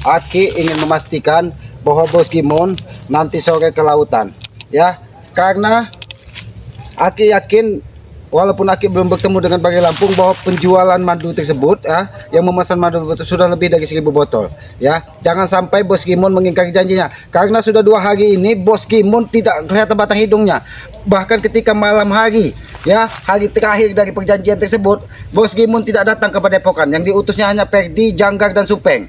Aki ingin memastikan bahwa Bos Gimon nanti sore ke lautan, ya. Karena Aki yakin, walaupun Aki belum bertemu dengan Banggai Lampung, bahwa penjualan madu tersebut, ya, yang memesan madu itu sudah lebih dari 1000 botol, ya. Jangan sampai Bos Gimon mengingkari janjinya, karena sudah 2 hari ini Bos Gimon tidak kelihatan batang hidungnya. Bahkan ketika malam hari, ya, hari terakhir dari perjanjian tersebut, Bos Gimon tidak datang ke Padepokan. Yang diutusnya hanya Perdi, Janggar, dan Supeng,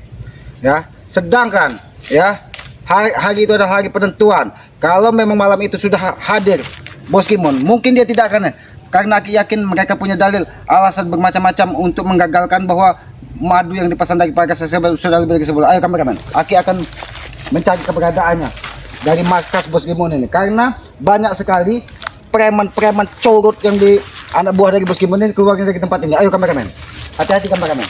ya. Sedangkan, ya, hari itu adalah hari penentuan. Kalau memang malam itu sudah hadir Bos Gimon, mungkin dia tidak akan, karena Aki yakin mereka punya dalil alasan bermacam-macam untuk menggagalkan bahwa madu yang dipesan dari Parkas sudah lebih dari sebulan. Ayo kameramen, Aki akan mencari keberadaannya dari markas Bos Gimon ini, karena banyak sekali preman-preman corot yang di anak buah dari Bos Gimon ini keluar dari tempat ini. Ayo kameramen, hati-hati kameramen,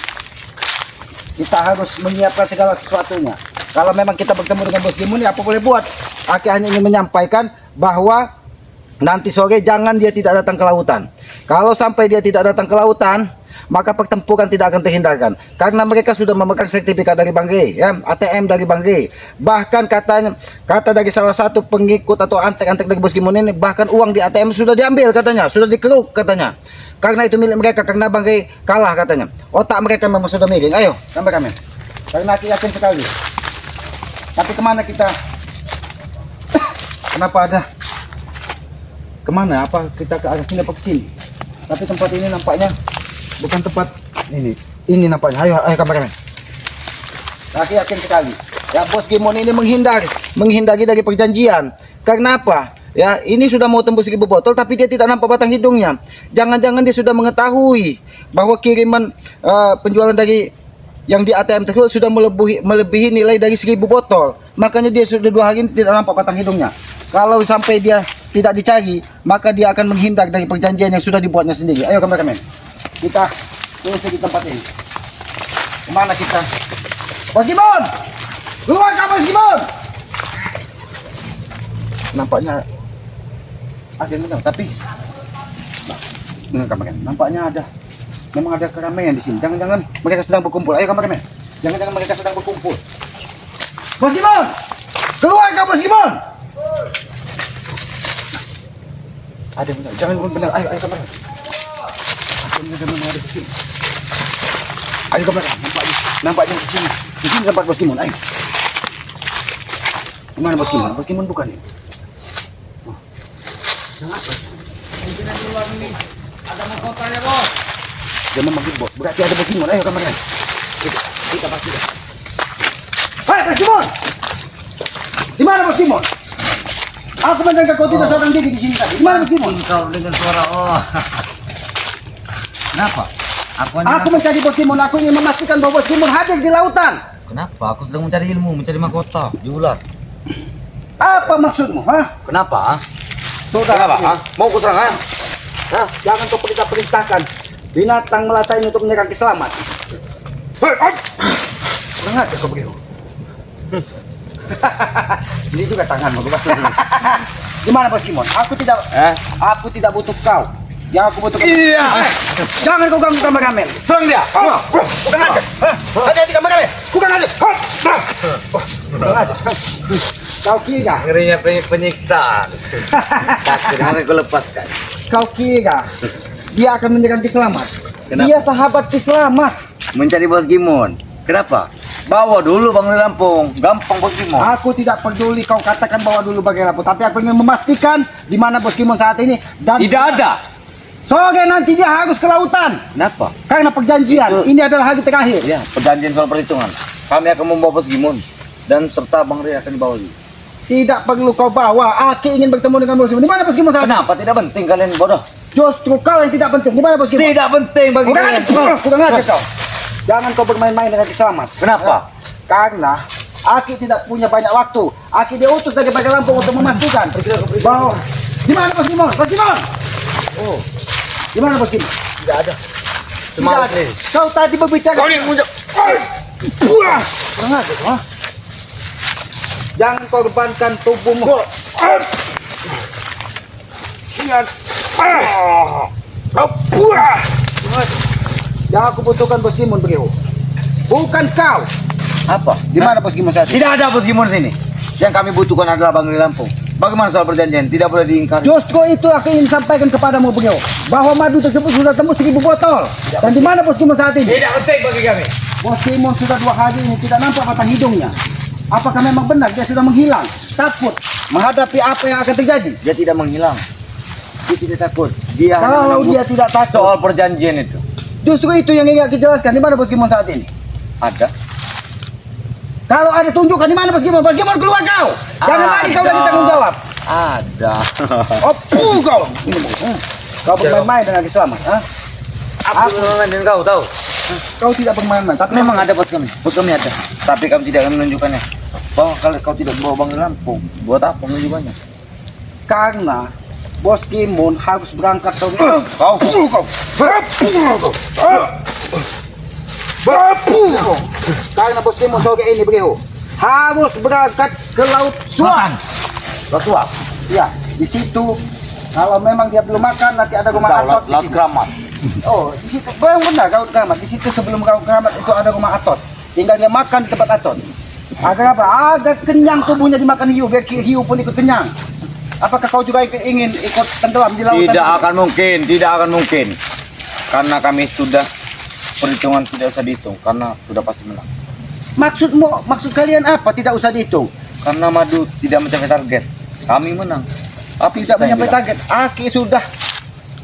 kita harus menyiapkan segala sesuatunya. Kalau memang kita bertemu dengan Bos Gimon, ya apa boleh buat. Aki hanya ingin menyampaikan bahwa nanti sore jangan dia tidak datang ke lautan. Kalau sampai dia tidak datang ke lautan, maka pertempuran tidak akan terhindarkan, karena mereka sudah memegang sertifikat dari Banggai, ya, ATM dari Banggai. Bahkan kata dari salah satu pengikut atau antek-antek dari Bos Gimon ini, bahkan uang di ATM sudah diambil katanya, sudah dikeruk katanya. Karena itu milik mereka, karena Banggai kalah katanya. Otak mereka memang sudah miring. Ayo kameramen, karena Aki yakin sekali. Tapi kemana kita? Kenapa ada? Kemana? Apa kita ke arah sini apa ke sini? Tapi tempat ini nampaknya bukan tempat ini. Ini nampaknya. Ayo kameramen. Aki yakin sekali. Ya, Bos Gimon ini menghindari dari perjanjian. Karena apa? Ya, ini sudah mau tembus 1000 botol, tapi dia tidak nampak batang hidungnya. Jangan-jangan dia sudah mengetahui bahwa kiriman penjualan dari yang di ATM tersebut sudah melebihi nilai dari 1000 botol. Makanya dia sudah 2 hari ini tidak nampak batang hidungnya. Kalau sampai dia tidak dicari, maka dia akan menghindar dari perjanjian yang sudah dibuatnya sendiri. Ayo kameramen, kita telusuri di tempat ini. Kemana kita? Bos Gimon! Keluar kau Bos Gimon! Nampaknya ada yang menang, tapi dengan kameramen, nampaknya memang ada keramaian di sini. Jangan-jangan mereka sedang berkumpul. Ayo kameramen, jangan-jangan mereka sedang berkumpul. Bos Gimon! Keluar kau Bos Gimon! Ada benar, jangan benar. Ayo kameramen. Ada di sini. Ayo kameramen, nampaknya di sini. Di sini tempat Bos Gimon. Ayo. Di mana Bos Gimon? Bos Gimon bukan ini. Oh. Yang apa? Pimpinan luar ini. Ada mahkotanya Bos. Dia memanggil Bos. Berarti ada Bos Gimon. Ayo kameramen. Kita pasti. Hai Bos Gimon. Di mana Bos Gimon? Aku mendengar kau tidak seorang diri di sini tadi. Di mana Bos Gimon? Kau dengan suara Kenapa? Aku mencari Bos Gimon. Aku ingin memastikan bahwa Bos Gimon hadir di lautan. Kenapa? Aku sedang mencari ilmu, mencari mahkota di ular. Apa maksudmu? Hah? Kenapa? Saudara, Mau ku serang? jangan kau perintahkan binatang melata ini untuk menyerang selamat. Kurang aja kau begitu. Ini juga tanganmu. Gimana Bos Gimon? Aku tidak butuh kau. Yang aku butuh. Iya. Jangan kau ganggu kameramen. Serang dia. Kurang aja. Hati-hati kameramen. Kurang aja. Kurang aja. Kau kira? Ngerinya penyiksaan. Takdir akan aku lepaskan. Kau kira dia akan menyerang Ki Selamat? Kenapa? Dia sahabat Ki Selamat. Mencari Bos Gimon. Kenapa? Bawa dulu Banggai Lampung. Gampang Bos Gimon. Aku tidak peduli kau katakan bawa dulu Banggai Lampung, tapi aku ingin memastikan di mana Bos Gimon saat ini, dan Tidak ada. sore nanti dia harus ke lautan. Kenapa? Karena perjanjian. Ini adalah hari terakhir. Ya, perjanjian soal perhitungan. Kami akan membawa Bos Gimon dan serta Bang Ria akan dibawa juga. Tidak perlu kau bawa. Aki ingin bertemu dengan Bos Gimon. Di mana Bos Gimon saat ini? Kenapa tidak penting kalian bodoh? Justru kau yang tidak penting. Di mana Bos Gimon? Tidak penting bagi kalian. Kurang aja kau. Jangan kau bermain-main dengan Ki Selamat. Kenapa? Karena Aki tidak punya banyak waktu. Aki diutus dari Banggai Lampung untuk memastikan bahwa di mana Bos Gimon? Bos Gimon. Oh. Di mana Bos Gimon? Tidak ada. Tidak ada. Kau tadi berbicara. Kau yang muncul. Kurang aja kau. Jangan korbankan tubuhmu. Ingat. Yang aku butuhkan Bos Gimon begitu. Bukan kau. Apa? Di mana Bos Gimon saat ini? Tidak ada Bos Gimon sini. Yang kami butuhkan adalah Bang Lampung. Bagaimana soal perjanjian? Tidak boleh diingkari. Justru itu aku ingin sampaikan kepadamu beliau bahwa madu tersebut sudah tembus 1000 botol. Dan di mana Bos Gimon saat ini? Tidak penting bagi kami. Bos Gimon sudah 2 hari ini tidak nampak batang hidungnya. Apakah memang benar dia sudah menghilang? Takut menghadapi apa yang akan terjadi? Dia tidak menghilang. Dia tidak takut. Dia hanya Kalau menunggu dia tidak takut, soal perjanjian itu. justru itu yang ingin aku jelaskan. Di mana Bos Gimon saat ini? Ada. Kalau ada tunjukkan di mana Bos Gimon. Bos Gimon keluar kau. Jangan lagi kau lagi tanggung jawab. Ada. Oh, kau. Ini, kau bermain-main dengan selamat. Hah? Aku bermain dengan kau tahu. Kau tidak bermain-main. Tapi Memang ada bos kami. Bos kami ada. Tapi kami tidak akan menunjukkannya. Bahwa kalau kau tidak bawa Bang Lampung, buat apa menunjukkannya? karena Bos Gimon harus berangkat ke Kau. karena Bos Gimon sore ini beliau harus berangkat ke Laut Suat. Laut Suat. Ya, di situ kalau memang dia belum makan nanti ada rumah atot di Laut situ. Keramat. Oh, di situ yang benar Laut Keramat. Di situ sebelum Laut Keramat itu ada rumah atot. Tinggal dia makan di tempat atot. Agar apa? Agar kenyang tubuhnya dimakan hiu, biar hiu pun ikut kenyang. Apakah kau juga ingin ikut tenggelam di lautan? Tidak akan mungkin, tidak akan mungkin. Karena kami sudah perhitungan tidak usah dihitung karena sudah pasti menang. Maksud kalian apa? Tidak usah dihitung. Karena madu tidak mencapai target, kami menang. Tapi Tidak mencapai target. Aki sudah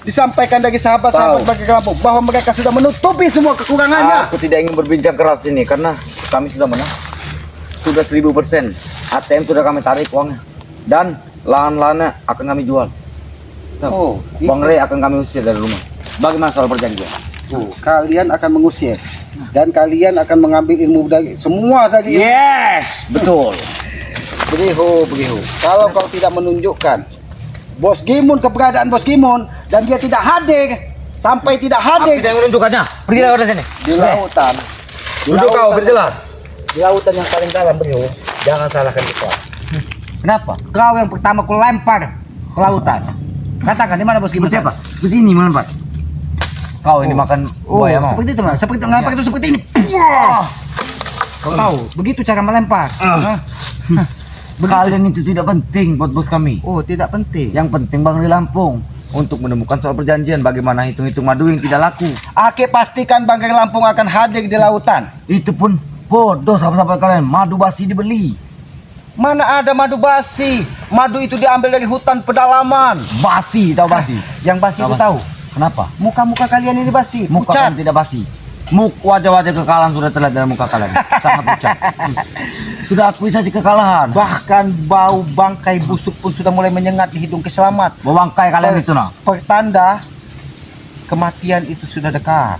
disampaikan dari sahabat-sahabat Tahu. bagi kampung bahwa mereka sudah menutupi semua kekurangannya. Aku tidak ingin berbincang keras ini karena kami sudah menang. Sudah 1000%. ATM sudah kami tarik uangnya. Dan lahan-lahannya akan kami jual. Tahu? Oh, Bang Rey akan kami usir dari rumah. Bagaimana soal perjanjian? kalian akan mengusir dan kalian akan mengambil ilmu dari semua dari Yes, betul. Berihu. Kalau kau tidak menunjukkan Bos Gimon, keberadaan Bos Gimon dan dia tidak hadir sampai tidak Aku hadir tidak menunjukkannya. Pergi dari sini. di lautan. Duduk kau, berjelas. Di lautan yang paling dalam berihu, jangan salahkan kita. Kenapa? Kau yang pertama ku lempar ke lautan. Katakan di mana Bos Gimon? Siapa? Begini melempar. Kau ini makan buaya mau? seperti itu, Mas. Seperti melempar itu seperti ini. Wah. Kau tahu, begitu cara melempar. Hah? Kalian itu tidak penting buat bos kami. Oh, tidak penting. Yang penting Bang Rey Lampung untuk menemukan soal perjanjian bagaimana hitung-hitung madu yang tidak laku. Aki pastikan Bangkai Lampung akan hadir di lautan. Itu pun bodoh sahabat-sahabat kalian. Madu basi dibeli. Mana ada madu basi? Madu itu diambil dari hutan pedalaman. Basi, tahu basi? Yang basi itu Apa? tahu. Kenapa? Muka-muka kalian ini basi, Muka pucat. kalian tidak basi. Wajah-wajah kekalahan sudah terlihat dalam muka kalian. Sangat pucat. Sudah akui saja kekalahan. Bahkan bau bangkai busuk pun sudah mulai menyengat di hidung Keselamat. Bangkai kalian itu nah. Pertanda kematian itu sudah dekat.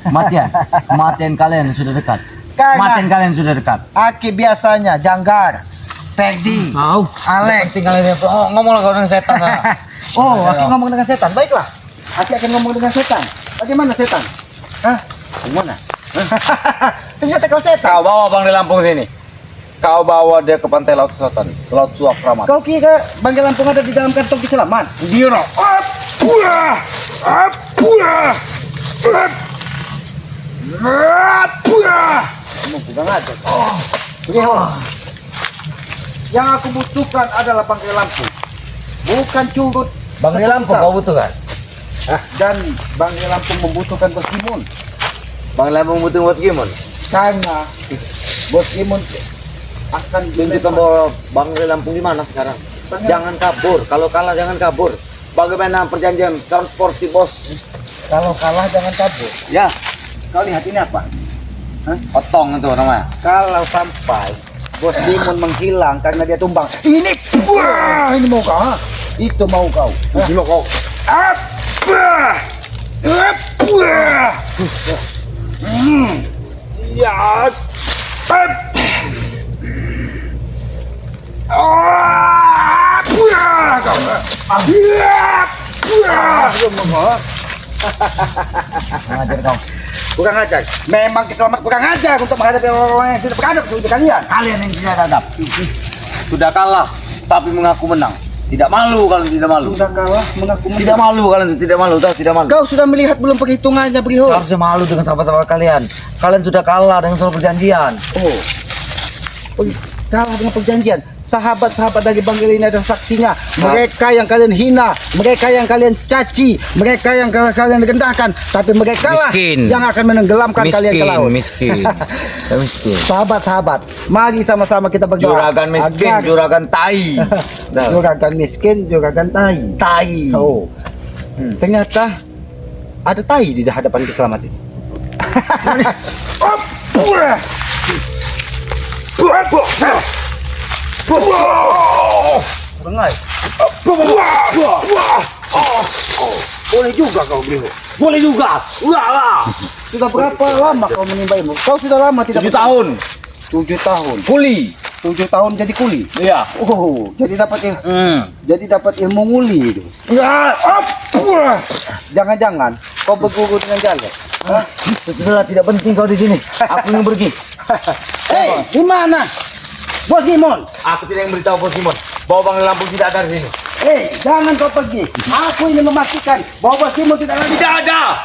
Kematian kalian sudah dekat. Kematian Karena kalian sudah dekat. Aki biasanya Janggar, Peggy, Tahu? Alex. Tinggal ngomong kau dengan setan. Oh, Aki ngomong dengan setan. Baiklah. Aki akan ngomong dengan setan. Bagaimana setan? Hah? Gimana? Ternyata kau setan. Kau bawa Bang Rey Lampung sini. Kau bawa dia ke pantai Laut Selatan, Laut Suap Keramat. Kau kira Bangkai Lampung ada di dalam kantong Keselamat? Dia no. Kamu pegang aja. Beliau. Yang aku butuhkan adalah Bangkai Lampung. Bukan curut. Bang Rey Lampung kau butuh kan? Dan Bangkai Lampung membutuhkan Bos Gimon. Bang Rey Lampung butuh buat gimana? Karena Bos Gimon akan Tunjukkan bahwa Bang Rey Lampung di mana sekarang. Jangan kabur. Kalau kalah jangan kabur. Bagaimana perjanjian transporti bos? Kalau kalah jangan kabur. Ya, Kau lihat ini apa? otong itu namanya. Kalau sampai Bos Gimon menghilang karena dia tumbang, ini mau kau, ha? Itu mau kau. Gila kau. Ya. Ngajar kau. Kurang ajar. Memang Keselamat kurang ajar untuk menghadapi orang-orang yang tidak beradab seperti kalian. Kalian yang tidak adab. Sudah kalah, tapi mengaku menang. Tidak malu kalian, tidak malu. Sudah kalah mengaku menang. Tidak malu kalian tuh, tidak malu, tahu tidak malu. Kau sudah melihat belum perhitungannya, Bro? Harusnya malu dengan sahabat-sahabat kalian. Kalian sudah kalah dengan soal perjanjian. Oh, kalah dengan perjanjian. Sahabat-sahabat dari Bang Gil ini adalah saksinya. Mereka yang kalian hina, mereka yang kalian caci, mereka yang kalian rendahkan, tapi mereka lah Miskin. yang akan menenggelamkan kalian ke laut. Miskin. Miskin. Sahabat-sahabat, mari sama-sama kita berdoa. Juragan miskin, agar- juragan tai. Dah. Juragan miskin, juragan tai. Tai. Oh, ternyata ada tai di hadapan keselamatan ini. Bengai. Boleh juga kau beliau. Boleh juga. Wah. Sudah berapa lama kau menimba ilmu? Kau sudah lama tidak 7 tahun. 7 tahun. Kuli. 7 tahun jadi kuli. Iya. Oh, jadi dapat jadi dapat ilmu nguli itu. Jangan-jangan kau berguru dengan jalan. Hah? Sudah tidak penting kau di sini. Aku yang pergi. Hei, di mana? Bos Gimon. Aku tidak yang beritahu Bos Simon bahwa Bang Lampung tidak ada di sini. Hei, jangan kau pergi. Aku ingin memastikan bahwa Bos Gimon tidak ada. Tidak ada.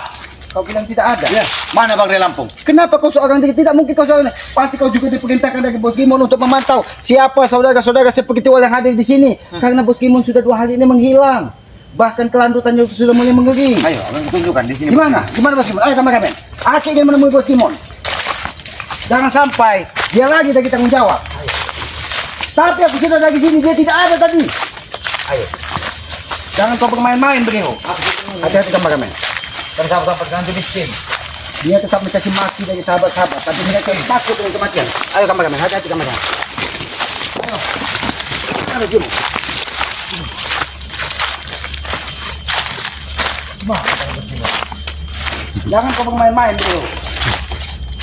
Kau bilang tidak ada. Ya. Mana Bang Lampung? Kenapa kau seorang diri? Tidak mungkin kau seorang diri. Pasti kau juga diperintahkan dari Bos Gimon untuk memantau siapa saudara-saudara seperti yang hadir di sini. Karena Bos Gimon sudah 2 hari ini menghilang. Bahkan kelanjutannya sudah mulai mengering. Ayo, tunjukkan di sini. Gimana? Gimana Bos Gimon? Ayo kameramen. Aku ingin menemui Bos Gimon. Jangan sampai dia lagi dari tanggung jawab. Tapi aku sudah dari sini, dia tidak ada tadi. Ayo. Jangan kau bermain-main, Bro. Hati-hati kameramen. Dan sahabat-sahabat ganti miskin. Dia tetap mencaci maki dari sahabat-sahabat, tapi mereka takut dengan kematian. Ayo kameramen, hati-hati kameramen. Ayo. Ayo, Jum. Jangan kau bermain-main, Bro.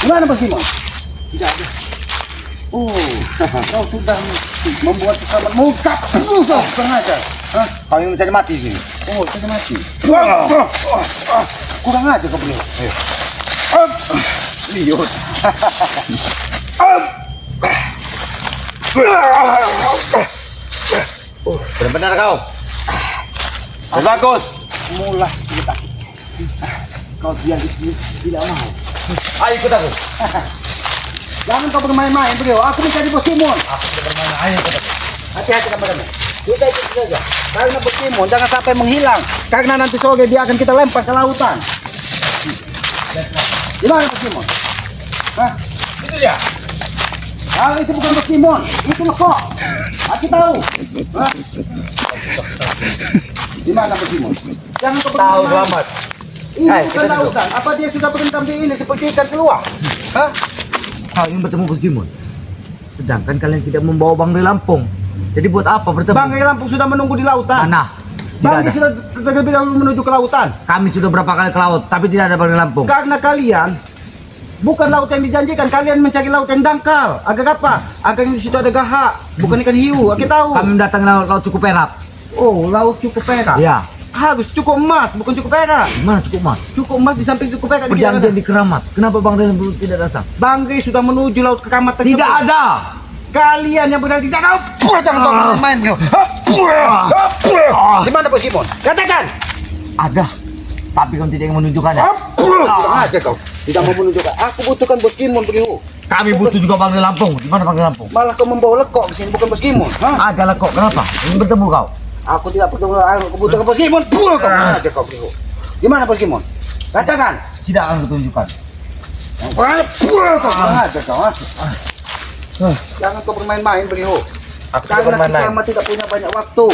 Gimana Bos Simon? Tidak ada. Oh, kau sudah membuat pesawat mungkap. Kau sengaja. Hah? Kau yang mencari mati di sini. Oh, sudah mati. Kurang aja kau beliau. Lihat. Benar-benar kau. Bagus. Mulas kita. Kau biar di sini tidak mau. Ayo ikut aku. Jangan kau bermain-main beliau. Aku mencari Bos Simon. Aku sudah bermain. Ayo ikut aku. Hati-hati kameramen. Kita ikut saja. Karena Bos Simon jangan sampai menghilang. Karena nanti sore dia akan kita lempar ke lautan. Gimana Bos Simon? Hah? Itu dia. Kalau itu bukan Bos Simon, itu lekok. Aku tahu. Hah? Gimana Bos Simon? Jangan kau Tahu bermain-main. selamat. Ini Hai, bukan kita duduk. lautan. Apa dia sudah berendam di ini seperti ikan seluar? Hah? Kau ingin bertemu Bos Gimon. Sedangkan kalian tidak membawa Bang Lampung. Jadi buat apa bertemu? Bang Lampung sudah menunggu di lautan. Mana? Bang Tidak ada. sudah terlebih dahulu menuju ke lautan. Kami sudah berapa kali ke laut, tapi tidak ada Bang Lampung. Karena kalian bukan laut yang dijanjikan, kalian mencari laut yang dangkal. Agar apa? Agar di situ ada gahak, bukan ikan hiu. Aku tahu. Kami mendatangi laut cukup perak. Oh, laut cukup perak. Ya. Harus cukup emas, bukan cukup perak. Mana cukup mas? Cukup emas di samping cukup perak. Perjanjian di Keramat. Kenapa Bang Lampung tidak datang? Bang Gri sudah menuju laut keramat tersebut. Tidak ada. Kalian yang berarti tidak tahu. Jangan kau main bro. Di mana Bos Gimon? Katakan. Ada. Tapi kamu tidak ingin menunjukkannya. Kurang aja kau. Tidak mau menunjukkan. Aku butuhkan Bos Gimon bro. Kami butuh juga Bang Lampung. Di mana Bang Lampung? Malah kau membawa lekok ke sini, bukan Bos Gimon. Hah? Ada lah kok. Kenapa? Ingin bertemu kau. Aku tidak perlu, aku butuhkan Bos Gimon. Kau aja kau bro. Gimana Bos Gimon? Katakan. Tidak akan kutunjukkan. Kau aja kau. Jangan kau bermain-main bro. Aku tidak Karena bermain-main. Kisama tidak punya banyak waktu.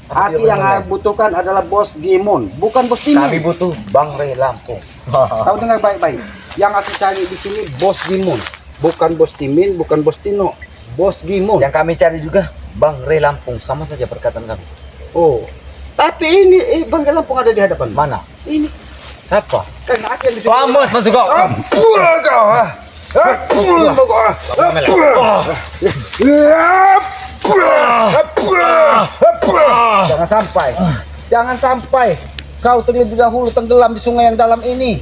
Aku yang butuhkan adalah Bos Gimon, bukan Bos Timin. Kami butuh Bang Lampung. Tahu dengar baik-baik. Yang aku cari di sini Bos Gimon, bukan Bos Timin, bukan Bos Tino, Bos Gimon. Yang kami cari juga Bang Lampung. Sama saja perkataan kami. Oh, tapi ini Bang Lampung ada di hadapan. Mana? Ini Siapa? karena aku yang di sini. Selamat masuk kau. Jangan sampai kau terlebih dahulu tenggelam di sungai yang dalam ini.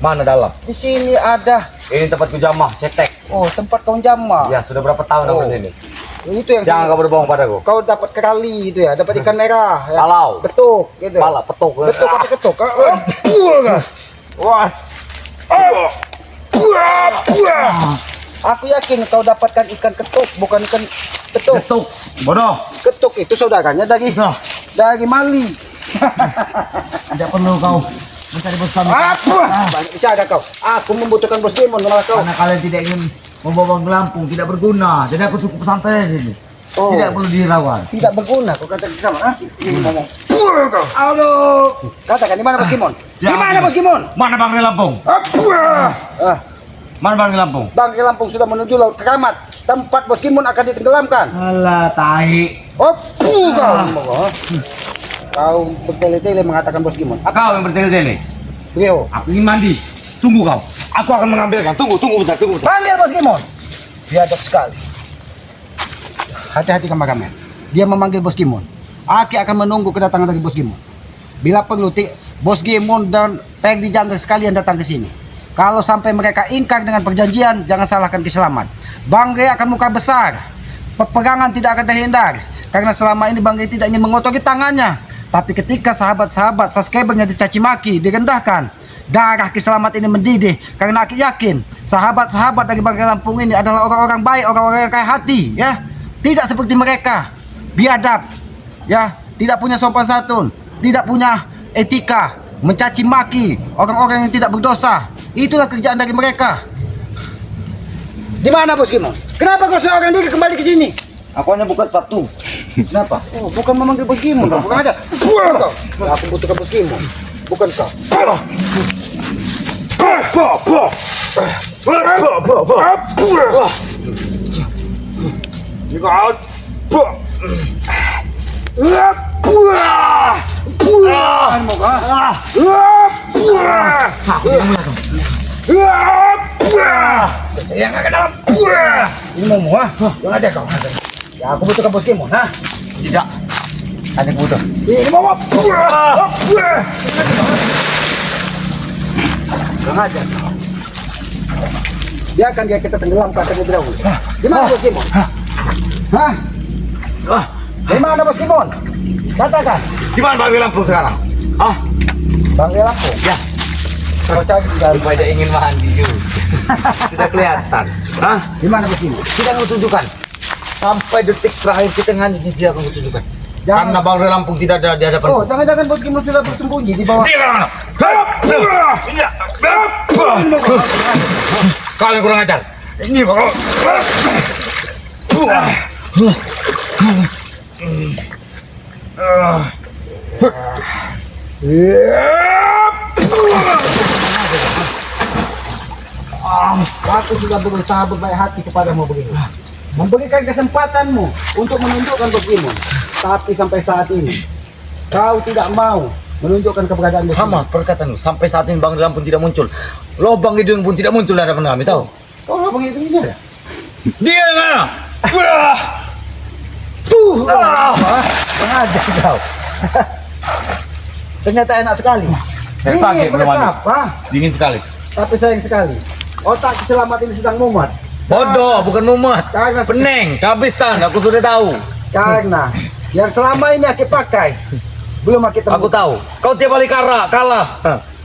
Mana dalam? Di sini ada. Ini tempatku jamah, cetek. Oh, tempat kau jamah. Ya, sudah berapa tahun aku Oh. di sini? Itu yang Jangan kau berbohong padaku. kau dapat kali itu ya, dapat ikan merah. Ya. Kalau. Betuk gitu. Pala petuk. Betuk apa ketuk? Wah. Aku yakin kau dapatkan ikan ketuk, bukan ikan betuk. Ketuk. Bodoh. Ketuk itu saudaranya dari Mali. Tidak perlu kau mencari bos kami. Banyak bicara kau. Aku membutuhkan bos Demon malah kau. Karena kalian tidak ingin membawa ke Lampung, tidak berguna. Jadi aku cukup santai sini. Oh. Tidak perlu dirawat. Tidak berguna kau katakan sama. Aduh. Katakan di mana bos Demon? Di mana bos Demon? Mana Bang di Lampung? Mana Bang di Lampung? Bangkai Lampung sudah menuju Laut Keramat. Tempat bos Demon akan ditenggelamkan. Alah, tahi. Kau bertele-tele mengatakan bos Demon. Kau yang bertele-tele. Beliau. Aku ingin mandi. Tunggu kau. Aku akan mengambilkan. Tunggu bentar. Panggil bos Demon. Biadab sekali. Hati-hati kameramen. Dia memanggil bos Demon. Aki akan menunggu kedatangan dari bos Demon. Bila perlu, bos Demon dan Perdi Jangga sekalian datang ke sini. Kalau sampai mereka ingkar dengan perjanjian, jangan salahkan Kiselamat. Banggai akan muka besar. Peperangan tidak akan terhindar. Karena selama ini Banggai tidak ingin mengotori tangannya. Tapi ketika sahabat-sahabat subscribernya dicaci maki, direndahkan, darah Kiselamat ini mendidih. Karena aku yakin sahabat-sahabat dari Banggai Lampung ini adalah orang-orang baik, orang-orang yang kaya hati, ya. Tidak seperti mereka, biadab, ya, tidak punya sopan santun, tidak punya etika, mencaci maki orang-orang yang tidak berdosa. Itulah kerjaan dari mereka. Di mana bos Demon? Kenapa kau seorang diri kembali ke sini? Aku hanya buka sepatu. Kenapa? Oh, bukan memanggil bos Demon, kau bukan aja. Aku butuhkan bos Demon, bukan kau. Ini mau muah? Yang aja kau. Ya aku butuhkan bos Demon, ha? Tidak. Hanya butuh. Ini mau yang aja kau. Biarkan dia kita tenggelamkan terlebih dahulu. Di mana bos Demon? Hah? Di mana bos Demon? Katakan. Di mana Bang di Lampung sekarang? Banggai Lampung. Ya. Kau cari di dalam. Rupanya ingin mandi juga. Sudah kelihatan. Di mana bos Demon? Kita akan tunjukkan. Sampai detik terakhir kita ngaji dia akan tunjukkan. Jangan- Karena Bang di Lampung tidak ada di hadapan. Oh, jangan-jangan bos Demon sudah bersembunyi di bawah. Dia mana? Kalian kurang ajar. Ini bakal. Aku sudah berusaha berbaik hati kepadamu begini. Memberikan kesempatanmu untuk menunjukkan bos Demon. Tapi sampai saat ini kau tidak mau menunjukkan keberadaan bos Sama Demon. perkataan lu. Sampai saat ini Bang di Lampung tidak muncul. Lobang hidung pun tidak muncul di hadapan kami, tahu? Kau mau begitu ini ada? Dia mana? Sengaja kau. Ternyata enak sekali. Dari pagi belum mandi. melesap, Dingin sekali. tapi sayang sekali. Otak Kiselamat ini sedang mumet. Bodoh, bukan mumet. Karena Peneng, kehabisan. Aku sudah tahu. Karena yang selama ini aku pakai belum aku temukan. Aku tahu. Kau tiap kali kalah.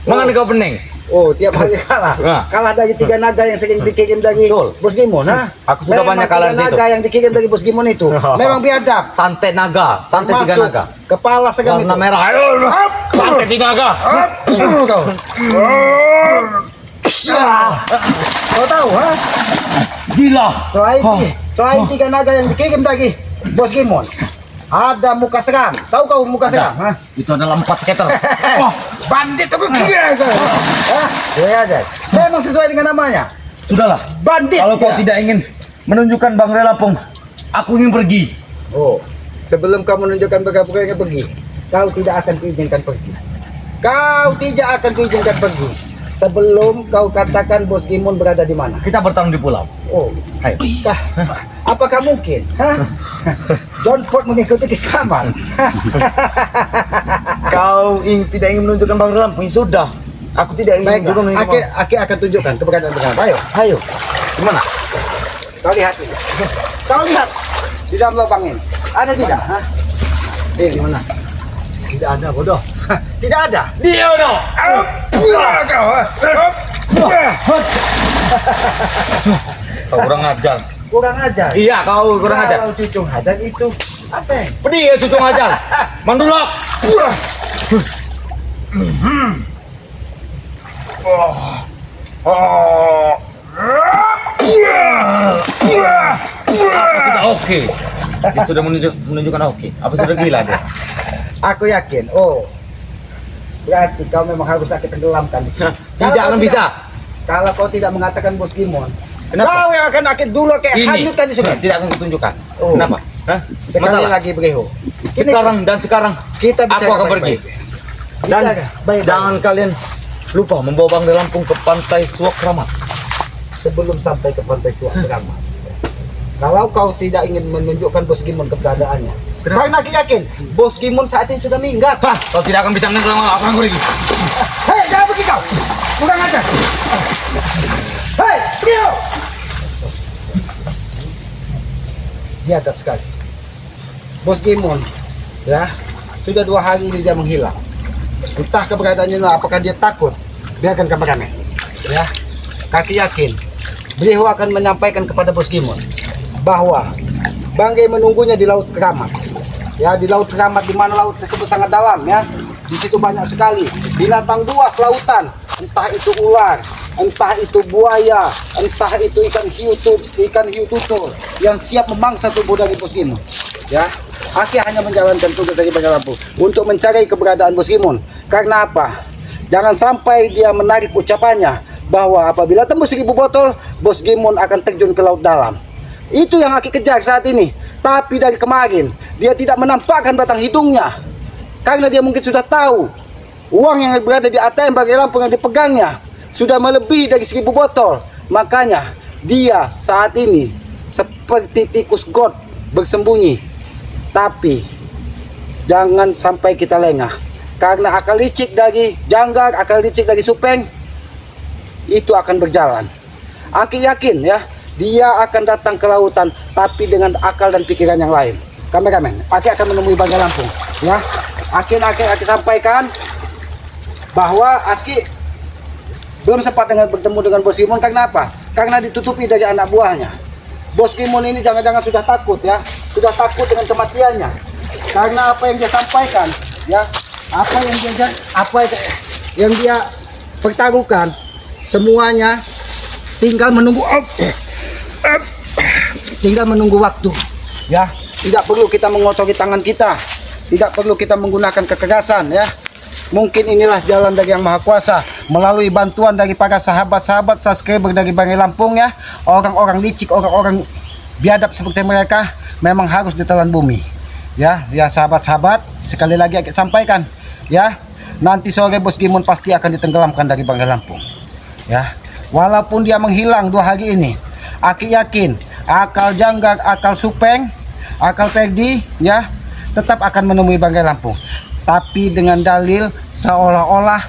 Mengapa kau peneng? Oh, tiap hari kalah. Nah. Kalah dari 3 naga yang sering dikirim dari Betul. Bos Demon, ha? Aku sudah banyak kalah di 3 situ. naga yang dikirim dari Bos Demon itu memang biadab. Santet naga, santet 3 Termasuk naga. kepala segam itu. Warna merah. Ayo, santet 3 naga. Kau. Kau tahu, ha? Gila. Selain 3 naga yang dikirim dari Bos Demon, ada muka seram. Tahu kau muka seram, ha? Itu adalah 4 skater. Bandit aku kira kau. Ya ada. Memang sesuai dengan namanya. Sudahlah. Bandit. Kalau kau ya. tidak ingin menunjukkan Bang Lampung, aku ingin pergi. Oh, sebelum kau menunjukkan bagaimana pergi, kau tidak akan kuizinkan pergi. Kau tidak akan kuizinkan pergi sebelum kau katakan Bos Demon berada di mana. Kita bertarung di pulau. Oh, Ayo. apakah mungkin? Don't Ford mengikuti Kiselamat. Kau tidak ingin menunjukkan Bang Lampung, sudah. Aku tidak ingin Baiklah, menunjukkan Bang. Aki akan tunjukkan keberadaan Bang. Ayo, Ayo. Gimana? kau lihat ini. Kau lihat. Di dalam lubang ini. Ada tidak? Hah? Di mana? Tidak ada, bodoh. Tidak ada. Dia dong. Kau kurang ajar. Kurang ajar. Iya, kau kurang ajar. Kalau cucung hajar itu apa? Pedih ya cucu ajar. Mandulak. Sudah oke. Dia sudah menunjukkan oke. Apa sudah gila dia? Aku yakin. Oh, berarti kau memang harus sakit tenggelamkan di sini. Tidak akan bisa. Kalau kau tidak mengatakan Bos Gimon, Kenapa? kau yang akan sakit dulu kayak hanyutkan di sungai. Tidak akan kutunjukkan. Oh. Kenapa? Hah? Sekali Masalah? lagi Breho. Ini Sekarang kita bicara aku akan pergi. baik-baik. Dan Bicara baik-baik. jangan kalian lupa membawa Bang de Lampung ke pantai Suak Kramat. Sebelum sampai ke pantai Suak Kramat. Kalau kau tidak ingin menunjukkan Bos Gimon keberadaannya, karena aku yakin Bos Gimon saat ini sudah minggat. Hah, kau tidak akan bisa menang aku akan pergi. Hei, jangan pergi kau. Kurang ajar. Hei, pergi kau. Biadab sekali. Bos Gimon, ya, sudah 2 hari ini dia menghilang. Entah keberadaannya apakah dia takut. Biarkan kami. Ya, kaki yakin beliau akan menyampaikan kepada Bos Gimon bahwa Banggai menunggunya di Laut Keramat. Ya, di Laut Keramat, di mana laut tersebut sangat dalam, ya. Di situ banyak sekali binatang buas lautan, entah itu ular, entah itu buaya, entah itu ikan hiu tutul yang siap memangsa tubuh dari Bos Gimon. Ya, Aki hanya menjalankan tugas dari Banggai Lampung untuk mencari keberadaan Bos Gimon. Karena apa? Jangan sampai dia menarik ucapannya bahwa apabila tembus 1000 botol, Bos Gimon akan terjun ke laut dalam. Itu yang Aki kejar saat ini. Tapi dari kemarin dia tidak menampakkan batang hidungnya, karena dia mungkin sudah tahu uang yang berada di ATM Banggai Lampung yang dipegangnya sudah melebihi dari 1000 botol. Makanya dia saat ini seperti tikus got bersembunyi. Tapi jangan sampai kita lengah, karena akal licik dari Janggar, akal licik dari Supeng itu akan berjalan. Aki yakin, ya, dia akan datang ke lautan, tapi dengan akal dan pikiran yang lain. Kameramen, Aki akan menemui Banggai Lampung, ya. Aki sampaikan bahwa Aki belum sempat bertemu dengan Bos Gimon. Karena apa? Karena ditutupi dari anak buahnya. Bos Gimon ini jangan-jangan sudah takut, ya, sudah takut dengan kematiannya. Karena apa yang dia sampaikan, ya, apa yang dia pertaruhkan, semuanya tinggal menunggu waktu, ya. Tidak perlu kita mengotori tangan kita, tidak perlu kita menggunakan kekerasan, ya. Mungkin inilah jalan dari Yang Maha Kuasa melalui bantuan dari para sahabat-sahabat subscriber dari Banggai Lampung, ya. Orang-orang licik, orang-orang biadab seperti mereka memang harus ditelan bumi, ya. Ya, sahabat-sahabat, sekali lagi Aki sampaikan, ya, nanti sore Bos Gimon pasti akan ditenggelamkan dari Banggai Lampung, ya. Walaupun dia menghilang 2 hari ini, Aki yakin akal Janggar, akal Supeng, akal Perdi, ya, tetap akan menemui Banggai Lampung. Tapi dengan dalil seolah-olah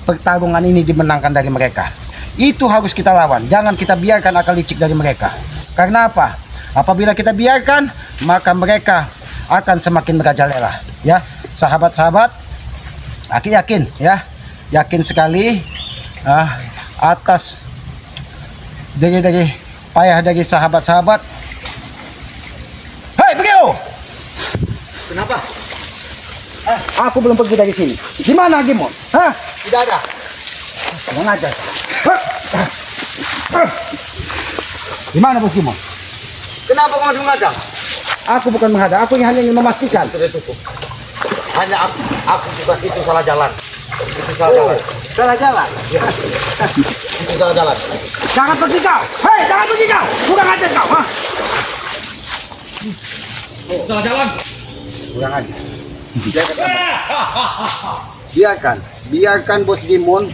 pertarungan ini dimenangkan dari mereka. Itu harus kita lawan. Jangan kita biarkan akal licik dari mereka. Karena apa? Apabila kita biarkan, maka mereka akan semakin merajalela, ya. Sahabat-sahabat, Aki yakin, ya, yakin sekali atas dari payah dari sahabat-sahabat. Hei, Brio! Kenapa? Aku belum pergi dari sini. Di mana Gimon? Hah? Tidak ada. Kurang ajar. Di mana Bos Gimon? Kenapa kau masih mengadang? Aku bukan menghadang, aku hanya ingin memastikan. Sudah cukup. Hanya aku juga itu salah jalan. Itu salah jalan. Salah jalan. Ya. Itu salah jalan. Jangan pergi kau. Hei, jangan pergi kau. Kurang ajar kau. Hah? Salah jalan. Kurang ajar. Biarkan Bos Gimon,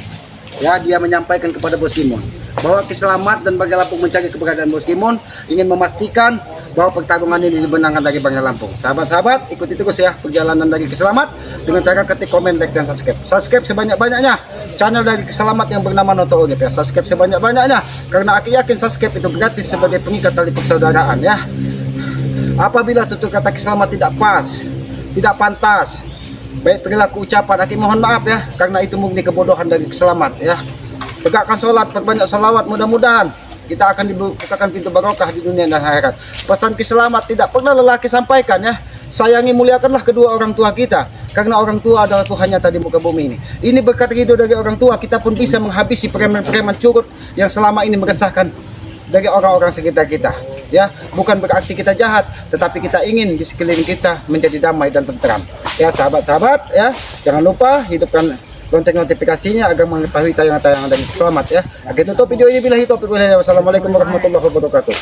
ya, dia menyampaikan kepada Bos Gimon bahwa Kiselamat dan Banggai Lampung mencari keberadaan Bos Gimon, ingin memastikan bahwa pertarungan ini dimenangkan dari Banggai Lampung. Sahabat-sahabat, ikuti terus, ya, perjalanan dari Kiselamat dengan cara ketik komen, like, dan subscribe. Subscribe sebanyak-banyaknya channel dari Kiselamat yang bernama Noto Urip, ya. Subscribe sebanyak-banyaknya karena Aki yakin subscribe itu gratis sebagai pengikat tali persaudaraan, ya. Apabila tutur kata selamat tidak pas, tidak pantas, baik perilaku ucapan, Aki mohon maaf ya, karena itu murni kebodohan dari selamat ya. Tegakkan sholat, perbanyak salawat, mudah-mudahan kita akan dibukakan pintu barokah di dunia dan akhirat. Pesan Selamat tidak pernah lelaki sampaikan ya. Sayangi, muliakanlah kedua orang tua kita, karena orang tua adalah Tuhannya tadi muka bumi ini. Ini berkat ridho dari orang tua, kita pun bisa menghabisi preman-preman curut yang selama ini meresahkan dari orang-orang sekitar kita. Ya, bukan berarti kita jahat, tetapi kita ingin di sekeliling kita menjadi damai dan tentram. Ya, sahabat-sahabat, ya, jangan lupa hidupkan lonceng notifikasinya agar mengetahui tayangan-tayangan dari Selamat ya. Oke, tutup video ini. Wassalamualaikum warahmatullahi wabarakatuh.